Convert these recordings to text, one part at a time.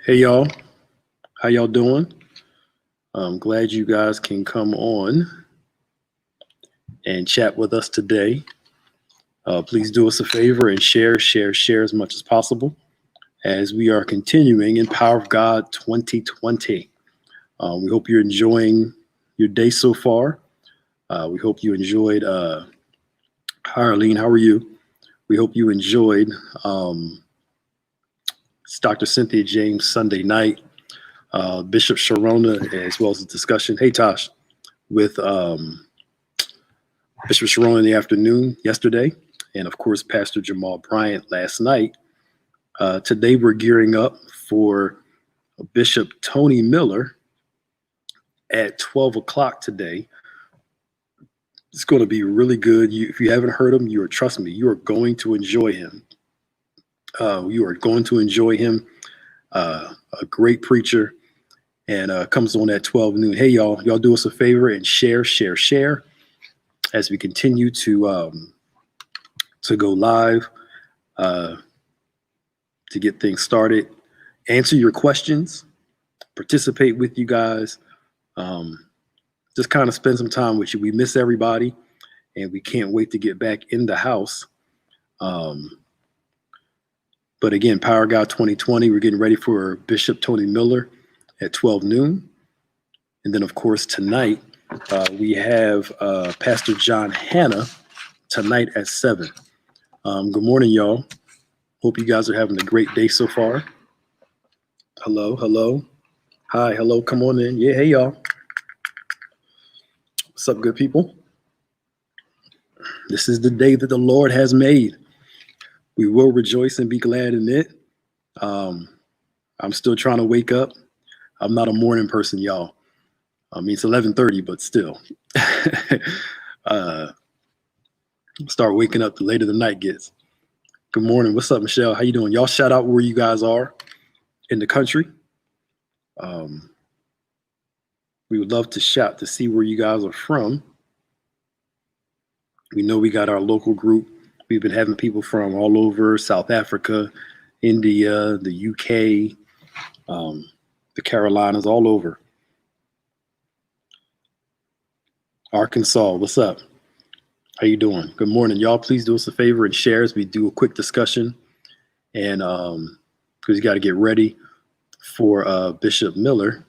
Hey y'all, how y'all doing? I'm glad you guys can come on and chat with us today. Please do us a favor and share as much as possible as we are continuing in Power of God 2020. We hope you're enjoying your day so far. We hope you enjoyed. Hi Arlene, how are you? We hope you enjoyed it's Dr. Cynthia James Sunday night, Bishop Sharona, as well as a discussion. Hey Tosh, with Bishop Sharona in the afternoon yesterday, and of course Pastor Jamal Bryant last night. Today we're gearing up for Bishop Tony Miller at 12 o'clock today. It's going to be really good. If you haven't heard him, trust me, you are going to enjoy him. You are going to enjoy him. A great preacher, and comes on at 12 noon. Hey y'all do us a favor and share as we continue to go live, to get things started. Answer your questions, participate with you guys. Just kind of spend some time with you. We miss everybody, and we can't wait to get back in the house. But again, Power God 2020, we're getting ready for Bishop Tony Miller at 12 noon. And then, of course, tonight, we have Pastor John Hanna tonight at 7. Good morning, y'all. Hope you guys are having a great day so far. Hello. Hi, hello, come on in. Yeah, hey, y'all. What's up, good people? This is the day that the Lord has made. We will rejoice and be glad in it. I'm still trying to wake up. I'm not a morning person, y'all. I mean, it's 11:30, but still. Start waking up the later the night gets. Good morning. What's up, Michelle? How you doing? Y'all shout out where you guys are in the country. We would love to shout to see where you guys are from. We know we got our local group. We've been having people from all over South Africa, India, the UK, the Carolinas, all over. Arkansas, what's up? How you doing? Good morning. Y'all, please do us a favor and share as we do a quick discussion. And because you got to get ready for Bishop Miller.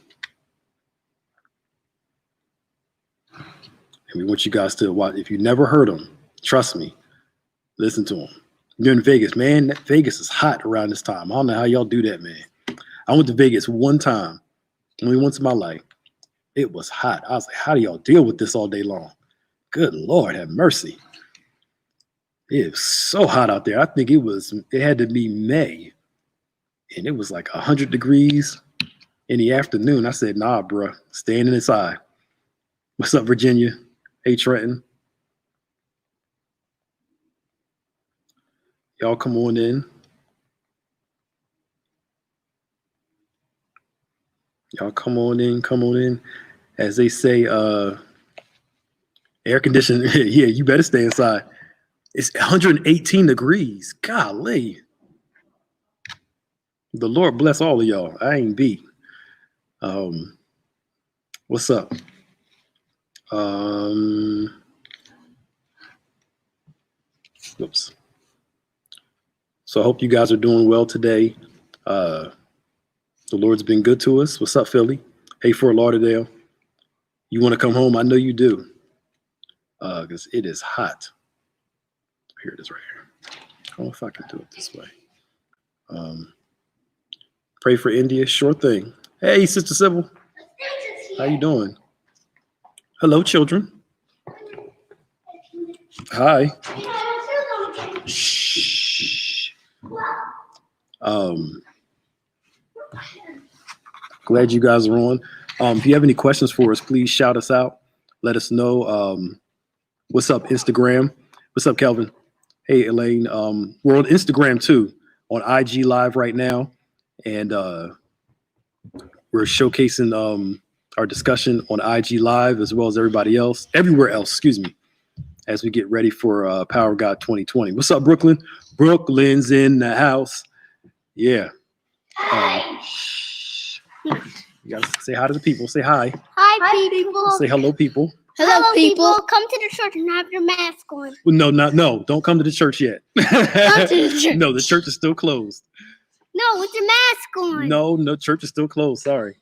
And we want you guys to watch. If you never heard him, trust me, listen to him. You're in Vegas, man. Vegas is hot around this time. I don't know how y'all do that, man. I went to Vegas one time, only once in my life. It was hot. I was like, how do y'all deal with this all day long? Good Lord, have mercy. It was so hot out there. I think it had to be May, and it was like 100 degrees in the afternoon. I said, nah, bro, staying inside. What's up, Virginia? Hey, Trenton. Y'all come on in. Y'all come on in. As they say, air conditioning. Yeah, you better stay inside. It's 118 degrees. Golly. The Lord bless all of y'all. I ain't beat. What's up? Oops. So I hope you guys are doing well today. The Lord's been good to us. What's up, Philly? Hey, Fort Lauderdale. You want to come home? I know you do. Because it is hot. Here it is right here. I don't know if I can do it this way. Pray for India. Sure thing. Hey, Sister Sybil. How you doing? Hello, children. Hi. Shh. Glad you guys are on. If you have any questions for us, please shout us out. Let us know. What's up, Instagram? What's up, Kelvin? Hey, Elaine. We're on Instagram too, on IG Live right now, and we're showcasing our discussion on IG Live as well as everywhere else, as we get ready for Power God 2020. What's up, Brooklyn? Brooklyn's in the house. Yeah. You gotta say hi to the people. Say hi. Hi, people. Say hello, people. Hello, people. Come to the church and have your mask on. Well, no. Don't come to the church yet. Come to the church. No, the church is still closed. No, with your mask on. No, church is still closed. Sorry.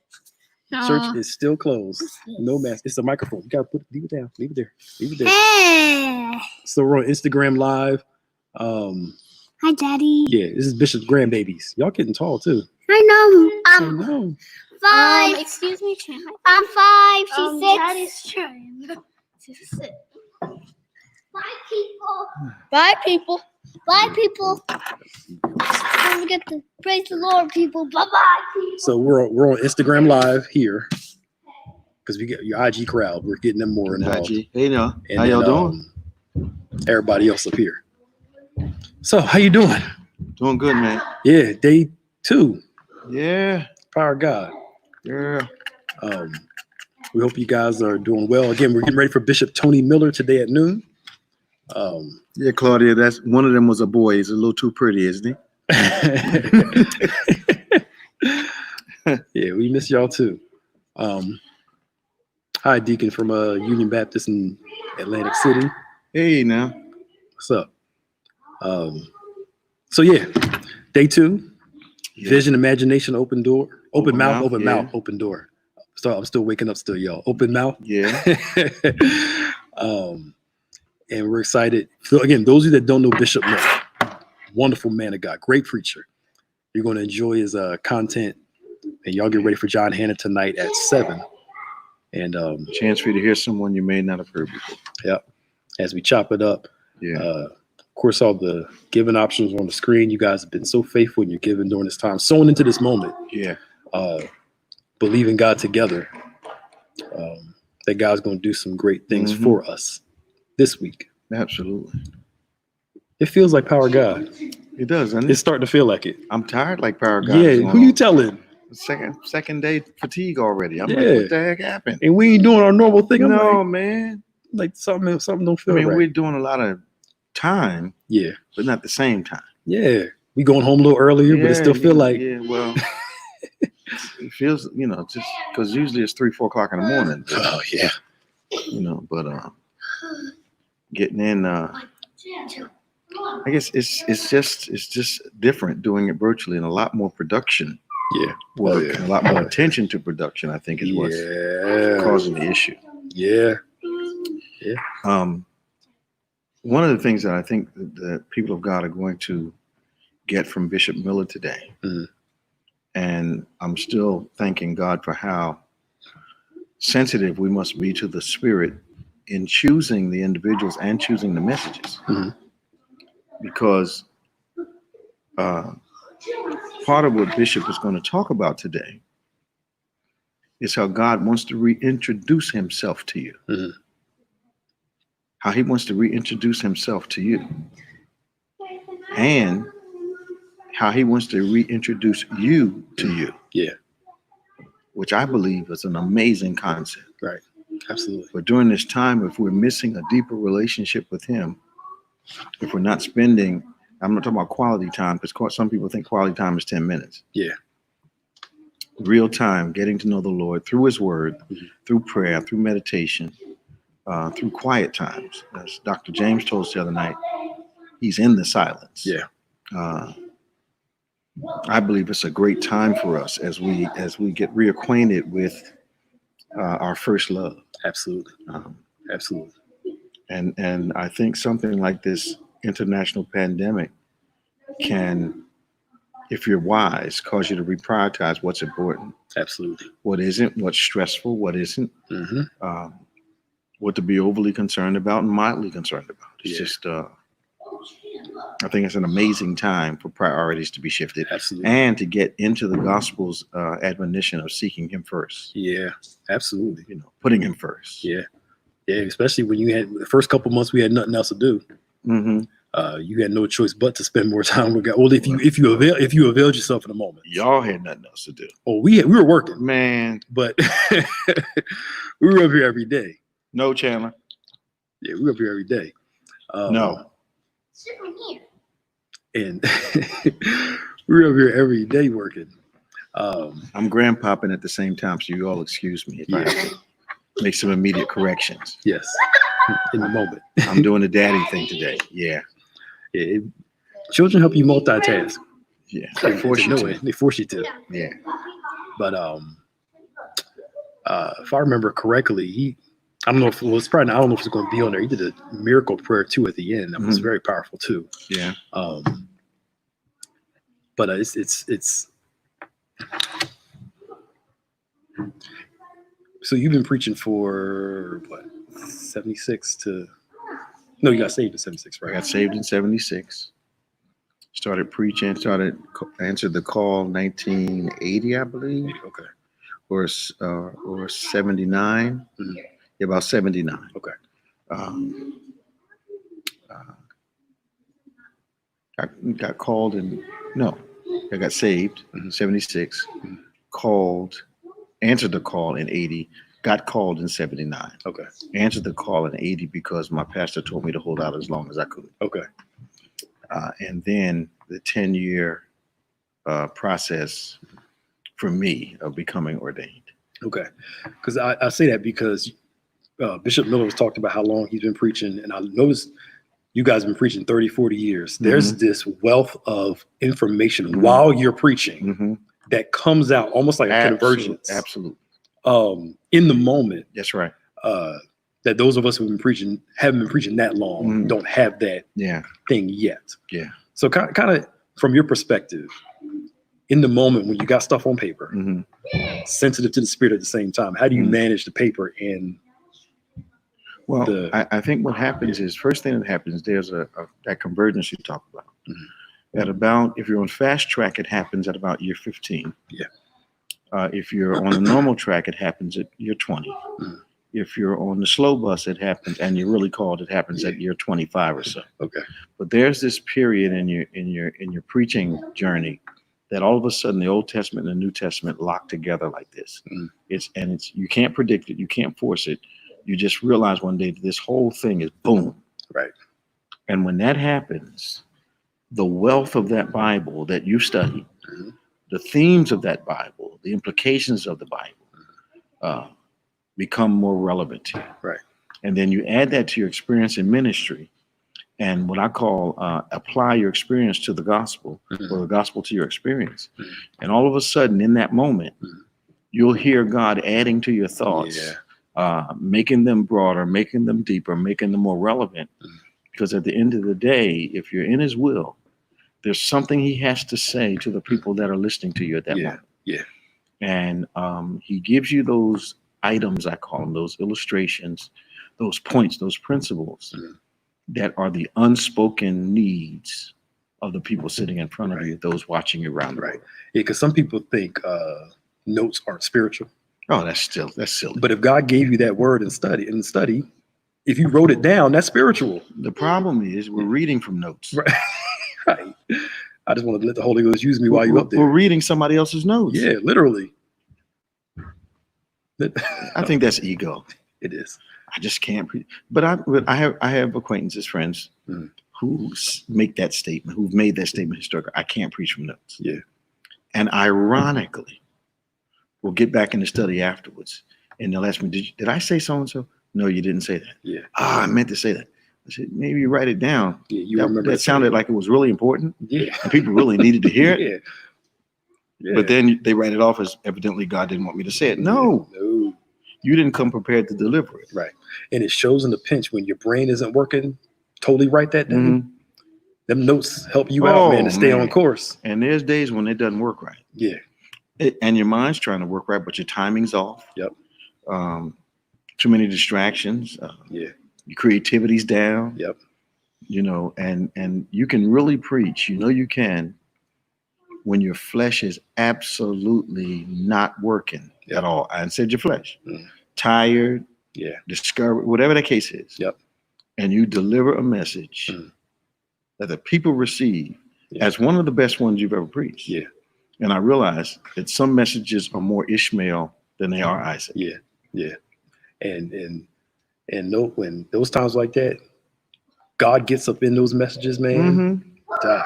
Church is still closed. No mask. It's a microphone. You gotta leave it down. Leave it there. Leave it there. Hey. So we're on Instagram Live. Hi, Daddy. Yeah, this is Bishop's grandbabies. Y'all getting tall too. I know. I know. 5. Excuse me, Chan. I'm 5. She's 6. Daddy's trying. She's 6. Bye, people. Bye, people. Bye, people. Don't forget to praise the Lord, people. Bye-bye, people. So we're on Instagram Live here because we get your IG crowd. We're getting them more involved. IG. Hey, now. And How y'all doing? Everybody else up here. So how you doing? Doing good, man. Yeah, day 2. Yeah. Power of God. Yeah. We hope you guys are doing well. Again, we're getting ready for Bishop Tony Miller today at noon. Yeah, Claudia, that's one of them was a boy. He's a little too pretty, isn't he? Yeah, we miss y'all too. Hi, Deacon from Union Baptist in Atlantic City. Hey, now. What's up? So yeah, day 2. Yeah. Vision, imagination, open door, open mouth, yeah. open door. So I'm still waking up still, y'all. Open mouth. Yeah. And we're excited. So again, those of you that don't know Bishop Miller, wonderful man of God, great preacher. You're going to enjoy his content, and y'all get ready for John Hanna tonight at 7. And Chance for you to hear someone you may not have heard before. yeah, as we chop it up. Yeah. Of course, all the giving options on the screen. You guys have been so faithful in your giving during this time, sowing into this moment. Yeah. Believing God together. That God's going to do some great things for us this week. Absolutely. It feels like Power of God. It does, doesn't It's it? starting to feel like it. I'm tired like Power of God. Yeah, who you telling? Second day fatigue already. I'm Yeah. like, what the heck happened? And we ain't doing our normal thing. I'm No, like, man. something don't I feel mean, right. we're doing a lot of time, Yeah, but not the same time. yeah. We going home a little earlier, but it still feel like Yeah, well, it feels, just because usually it's 3-4 o'clock in the morning. oh yeah. But getting in, I guess it's just different doing it virtually and a lot more production Yeah. work and a lot more attention to production. I think is what's causing the issue. Yeah. One of the things that I think that people of God are going to get from Bishop Miller today, and I'm still thanking God for how sensitive we must be to the Spirit in choosing the individuals and choosing the messages, because part of what Bishop is going to talk about today is how God wants to reintroduce himself to you. How he wants to reintroduce himself to you. And how he wants to reintroduce you to you. Yeah. Which I believe is an amazing concept. Right. Absolutely. But during this time, if we're missing a deeper relationship with him, if we're not spending, I'm not talking about quality time, because some people think quality time is 10 minutes. Yeah. Real time, getting to know the Lord through his word, through prayer, through meditation, through quiet times. As Dr. James told us the other night, he's in the silence. Yeah. I believe it's a great time for us as we get reacquainted with our first love. Absolutely. Absolutely. And I think something like this international pandemic can, if you're wise, cause you to reprioritize what's important, Absolutely. what isn't, what's stressful, what isn't, what to be overly concerned about and mildly concerned about. It's just, I think it's an amazing time for priorities to be shifted. Absolutely. And to get into the gospel's admonition of seeking him first. Yeah. Absolutely. Putting him first. Yeah. Yeah. Especially when you had the first couple months, we had nothing else to do. You had no choice but to spend more time with God. Well, if you availed yourself in a moment. Y'all had nothing else to do. Oh, we were working, man, but we were up here every day. No, Chandler. Yeah, we were up here every day. No. Sit right here. And we were up here every day working. I'm grandpopping at the same time, so you all excuse me if I have to make some immediate corrections. Yes, in the moment. I'm doing the daddy thing today. Yeah. Children help you multitask. Yeah. They force you to. They force you to. Yeah. But if I remember correctly, I don't know if it was probably. I don't know if it's going to be on there. He did a miracle prayer too at the end. That was very powerful too. Yeah. But it's. So you've been preaching for what, 76 to? No, you got saved in 76, I right? got saved in 76. Started preaching. Answered the call 1980, I believe, Okay. or 79. Mhm. Yeah, about 79. Okay. I got called in. No, I got saved in 76. Answered the call in 80. Got called in 79. Okay. Answered the call in 80 because my pastor told me to hold out as long as I could. Okay. And then the 10-year process for me of becoming ordained. Okay. Because I say that because Bishop Miller was talked about how long he's been preaching, and I noticed you guys have been preaching 30, 40 years. There's this wealth of information while you're preaching that comes out almost like a convergence. Absolutely. In the moment. That's right. That those of us who've been preaching, haven't been preaching that long, don't have that thing yet. Yeah. So kind of from your perspective, in the moment when you got stuff on paper, sensitive to the spirit at the same time, how do you manage the paper and Well, I think what happens is, first thing that happens, there's that convergence you talk about. At about, if you're on fast track, it happens at about year 15. Yeah. If you're on a normal track, it happens at year 20. If you're on the slow bus, it happens, and you're really called, it happens at year 25 or so. Okay. But there's this period in your preaching journey that all of a sudden the Old Testament and the New Testament lock together like this. It's you can't predict it, you can't force it. You just realize one day that this whole thing is boom. Right. And when that happens, the wealth of that Bible that you studied, the themes of that Bible, the implications of the Bible become more relevant to you. Right. And then you add that to your experience in ministry and what I call apply your experience to the gospel or the gospel to your experience. And all of a sudden in that moment, you'll hear God adding to your thoughts. Making them broader, making them deeper, making them more relevant. Because at the end of the day, if you're in his will, there's something he has to say to the people that are listening to you at that moment. Yeah. And he gives you those items, I call them, those illustrations, those points, those principles that are the unspoken needs of the people sitting in front of you, those watching you around the world. Yeah, because some people think notes aren't spiritual. Oh, that's silly. But if God gave you that word and study, if you wrote it down, that's spiritual. The problem is we're reading from notes. Right. I just want to let the Holy Ghost use me while you're up there. We're reading somebody else's notes. Yeah, literally. I think that's ego. It is. I just can't. But I have acquaintances, friends who make that statement, who've made that statement historically. I can't preach from notes. Yeah. And ironically, we'll get back in the study afterwards, and they'll ask me, "Did I say so and so?" No, you didn't say that. Yeah. I meant to say that. I said, maybe you write it down. Yeah, you remember that sounded like it was really important. Yeah. And people really needed to hear it. Yeah. But then they write it off as evidently God didn't want me to say it. No. You didn't come prepared to deliver it. Right. And it shows in the pinch when your brain isn't working totally right that day. Them notes help you out, man, to stay on course. And there's days when it doesn't work right. Yeah. And your mind's trying to work right, but your timing's off. Yep. Too many distractions. Your creativity's down. Yep. You know, and you can really preach. You know you can when your flesh is absolutely not working at all. I said your flesh. Tired. Yeah. Discouraged, whatever the case is. Yep. And you deliver a message that the people receive as one of the best ones you've ever preached. Yeah. And I realize that some messages are more Ishmael than they are Isaac. Yeah. Yeah. And when those times like that, God gets up in those messages, man. Oh,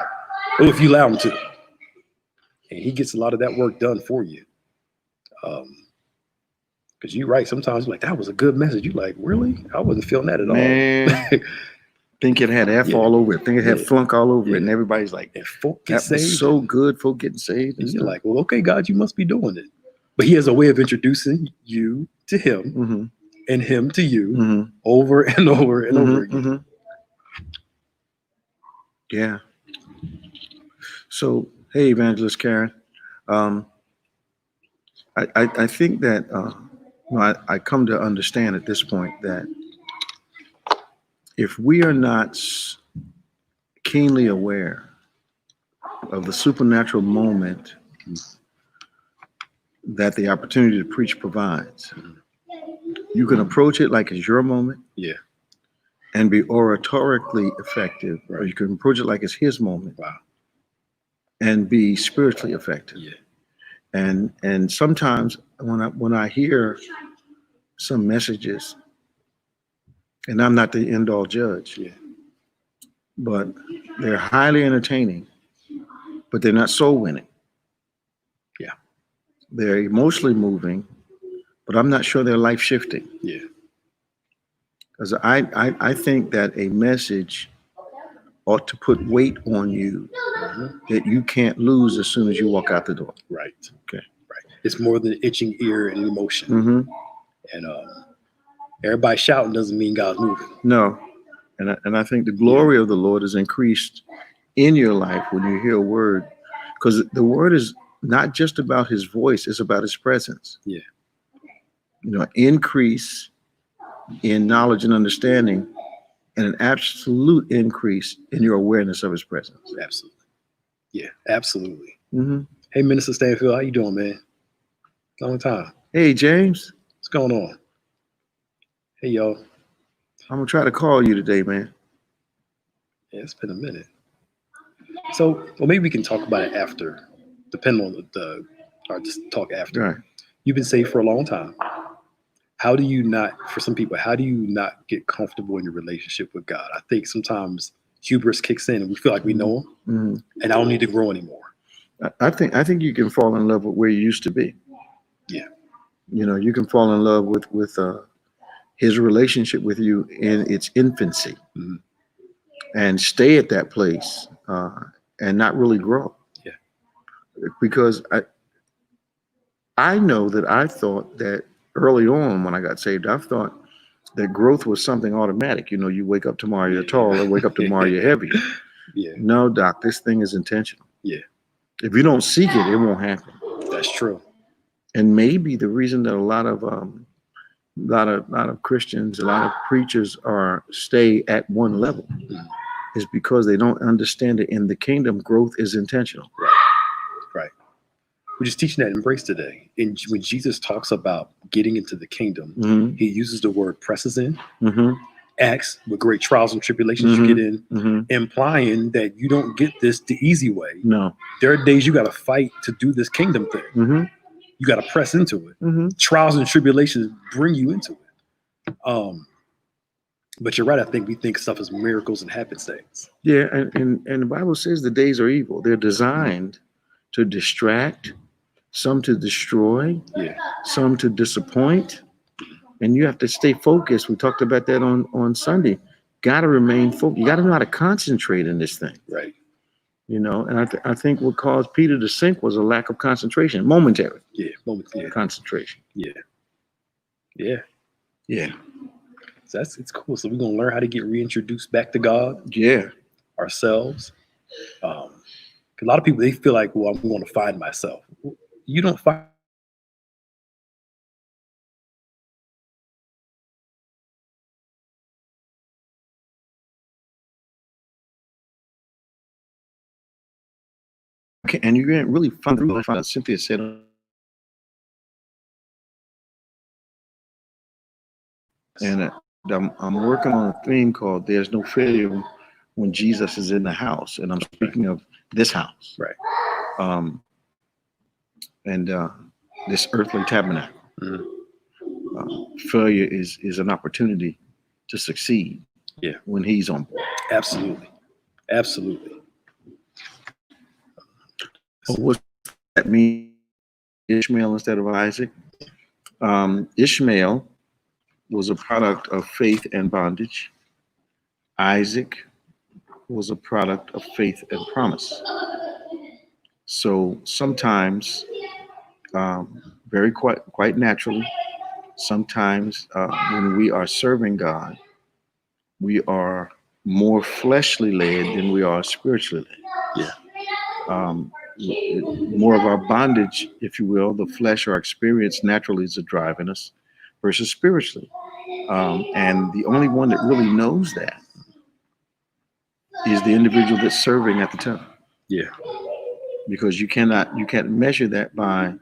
if you allow him to. and he gets a lot of that work done for you. Because you're right. Sometimes you're like, that was a good message. You're like, really? I wasn't feeling that at Man, all. think it had F Yeah. all over it. Think it had Yeah. flunk all over it. And Yeah. everybody's like, And folk get that saved. was so good. Folk getting saved. and And you're like, well, okay, God, you must be doing it. But he has a way of introducing you to him mm-hmm, and him to you mm-hmm, over and over and over mm-hmm, again. mm-hmm. Yeah. So, hey, Evangelist Karen, I think that I come to understand at this point that if we are not keenly aware of the supernatural moment that the opportunity to preach provides, you can approach it like it's your moment. Yeah. And be oratorically effective, or Right. you can approach it like it's his moment Wow. and be spiritually effective. Yeah. And sometimes when I hear some messages, and I'm not the end all judge, Yeah. but they're highly entertaining, but they're not soul winning. Yeah. They're emotionally moving, but I'm not sure they're life shifting. Yeah. Because I think that a message ought to put weight on you Mhm. that you can't lose as soon as you walk out the door. Right. Okay. Right. It's more than an itching ear and emotion. Mm-hmm. And everybody shouting doesn't mean God's moving. No. And I think the glory of the Lord is increased in your life when you hear a word, because the word is not just about his voice, it's about his presence. Yeah. You know, increase in knowledge and understanding, and an absolute increase in your awareness of his presence. Absolutely. Yeah, absolutely. Mm-hmm. Hey, Minister Stanfield, how you doing, man? Long time. Hey, James, What's going on? Hey, y'all. I'm going to try to call you today, man. Yeah, it's been a minute. So, well, maybe we can talk about it after, depending on or just talk after. Right. You've been saved for a long time. How do you not, for some people, how do you not get comfortable in your relationship with God? I think sometimes hubris kicks in and we feel like we know him Mm-hmm. and I don't need to grow anymore. I think you can fall in love with where you used to be. Yeah. You know, you can fall in love with his relationship with you in its infancy, Mhm. and stay at that place and not really grow. Yeah. Because I know that I thought that early on when I got saved, I thought that growth was something automatic. You know, you wake up tomorrow, you're tall, or wake up tomorrow, you're heavier. Yeah, No, Doc, this thing is intentional. Yeah. If you don't seek it, it won't happen. that's true. And maybe the reason that a lot of Christians, a lot of preachers stay at one level is because they don't understand that in the kingdom, growth is intentional. Right. We're just teaching that embrace today. And when Jesus talks about getting into the kingdom, Mm-hmm. he uses the word presses in, Mm-hmm. acts with great trials and tribulations you get in, Mm-hmm. implying that you don't get this the easy way. No. There are days you got to fight to do this kingdom thing. Mm-hmm. You got to press into it. Mm-hmm. Trials and tribulations bring you into it. But you're right. I think we think stuff is miracles and happenstance. Yeah, and the Bible says the days are evil. They're designed to distract, some to destroy, Yeah. some to disappoint, and you have to stay focused. We talked about that on Sunday. Got to remain focused. You got to know how to concentrate in this thing. Right. You know, and I think what caused Peter to sink was a lack of concentration, momentary Yeah. Moments. Yeah. concentration. Yeah. Yeah. Yeah, So it's cool. So we're gonna learn how to get reintroduced back to God yeah, ourselves. 'Cause a lot of people they feel like, well, I'm going to find myself. You don't find. okay, and you can't really find out. Cynthia said, and I'm working on a theme called "There's No Failure When Jesus Is in the House," and I'm speaking of this house, Right. And this earthly tabernacle. Mhm. Failure is an opportunity to succeed. Yeah. When he's on board. Absolutely. Absolutely. What's that mean Ishmael instead of Isaac? Ishmael was a product of faith and bondage. Isaac was a product of faith and promise. So sometimes, very quite naturally, sometimes when we are serving God, we are more fleshly led than we are spiritually led. Yeah. More of our bondage, if you will, the flesh or experience naturally is driving us versus spiritually. And the only one that really knows that is the individual that's serving at the time. Yeah. Because you can't measure that by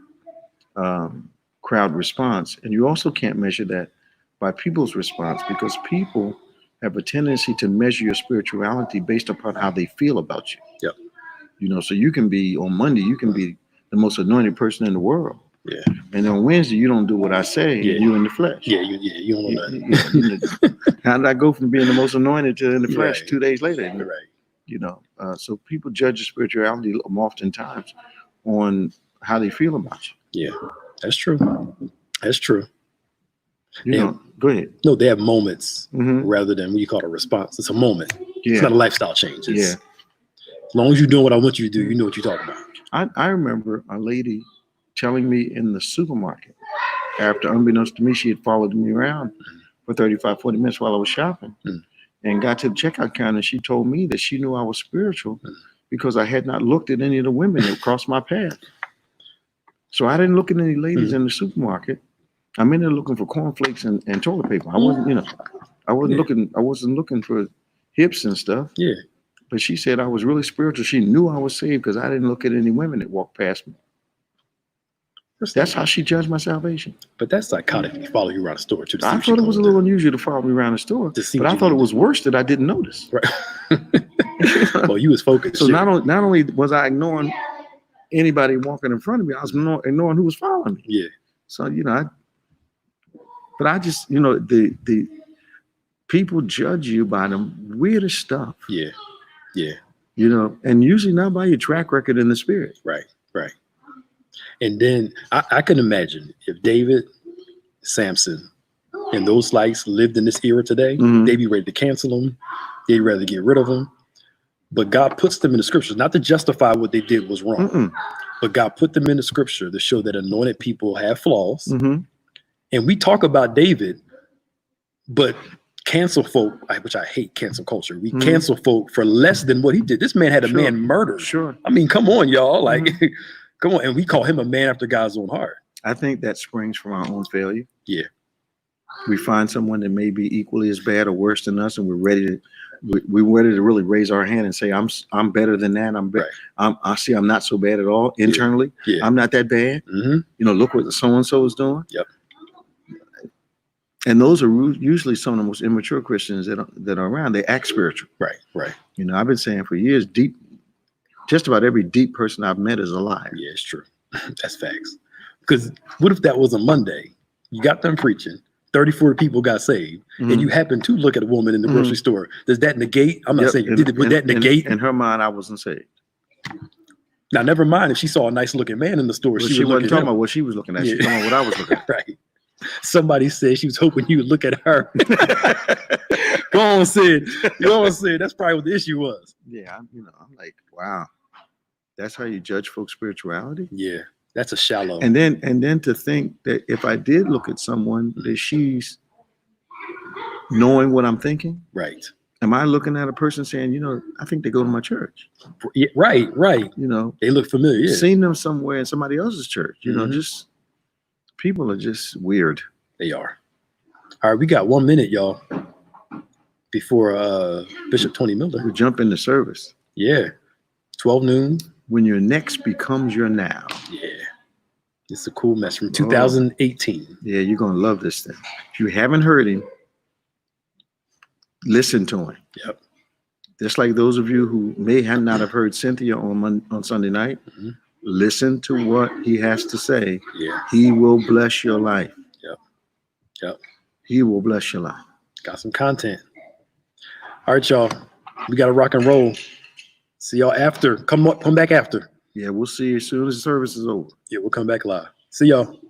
crowd response, and you also can't measure that by people's response, because people have a tendency to measure your spirituality based upon how they feel about you. Yep. You know, so you can be on Monday, you can be the most anointed person in the world. Yeah. And on Wednesday, you don't do what I say. Yeah. You in the flesh. Yeah. You don't know nothing. How did I go from being the most anointed to in the flesh Right. 2 days later? Right. You know, so people judge your spirituality oftentimes on how they feel about you. Yeah. That's true. That's true. You And- know, go ahead. No, they have moments Mm-hmm. rather than what you call a response. It's a moment. It's Yeah. not a lifestyle change. It's, Yeah. As long as you're doing what I want you to do, you know what you're talking about. I remember a lady telling me in the supermarket, after unbeknownst to me, she had followed me around for 35, 40 minutes while I was shopping and got to the checkout counter. And she told me that she knew I was spiritual because I had not looked at any of the women that crossed my path. So I didn't look at any ladies in the supermarket. I'm in there looking for cornflakes and toilet paper. I wasn't, you know, I wasn't looking for hips and stuff. Yeah. But she said I was really spiritual. She knew I was saved because I didn't look at any women that walked past me. That's how she judged my salvation. But that's psychotic if you follow you around the store too. To see I what she thought it was a gonna little unusual to follow me around the store, To see but what I you thought it gonna was worse that I didn't notice. do. Right. Well, you was focused. So shit. not only was I ignoring anybody walking in front of me, I was ignoring who was following me. Yeah. So but I just the people judge you by the weirdest stuff. Yeah. Yeah. And usually not by your track record in the spirit. Right. Right. And then I can imagine if David, Samson, and those likes lived in this era today, Mhm. they'd be ready to cancel them. They'd rather get rid of them. But God puts them in the scriptures, not to justify what they did was wrong, Mm-mm. but God put them in the scripture to show that anointed people have flaws. Mhm. And we talk about David, but cancel folk, which I hate cancel culture. We Mhm. cancel folk for less than what he did. This man had a Sure. man murdered. Sure. I mean, come on, y'all. Like, Mm-hmm. come on. And we call him a man after God's own heart. I think that springs from our own failure. Yeah. We find someone that may be equally as bad or worse than us, and we're ready to really raise our hand and say, I'm better than that. Right. I'm not so bad at all internally. Yeah. I'm not that bad. Mm-hmm. Look what so and so is doing. Yep. And those are usually some of the most immature Christians that are around. They act spiritual. Right. Right. I've been saying for years, just about every deep person I've met is a liar. Yeah, it's true. That's facts. Because what if that was a Monday? You got them preaching. 34 people got saved, and Mhm. you happen to look at a woman in the grocery store. Does that negate? I'm not Yep. saying, And- would that negate? In her mind, I wasn't saved. Now, never mind if she saw a nice looking man in the store. Well, she she would look wasn't at talking him. about what she was looking at. She Yeah. was talking about what I was looking at. Right. Somebody said she was hoping you would look at her. Go on, Sid. Go on, Sid. That's probably what the issue was. Yeah, I'm like, wow, that's how you judge folks' spirituality. Yeah, that's a shallow. And then to think that if I did look at someone, that she's knowing what I'm thinking. Right. Am I looking at a person saying, I think they go to my church? Yeah, right. Right. They look familiar. Yeah. Seen them somewhere in somebody else's church. Mhm. Just people are just weird. They are. All right, we got 1 minute, y'all, before Bishop Tony Miller. We jump into service. Yeah. 12 noon. When your next becomes your now. Yeah. It's a cool mess from 2018. Yeah, you're gonna love this thing. If you haven't heard him, listen to him. Yep. Just like those of you who may not have heard Cynthia on Sunday night, Mhm. listen to what he has to say. Yeah. He will bless your life. Yep. Yep. He will bless your life. Got some content. All right, y'all. We got to rock and roll. See y'all after. Come back after. Yeah, we'll see you as soon as the service is over. Yeah, we'll come back live. See y'all.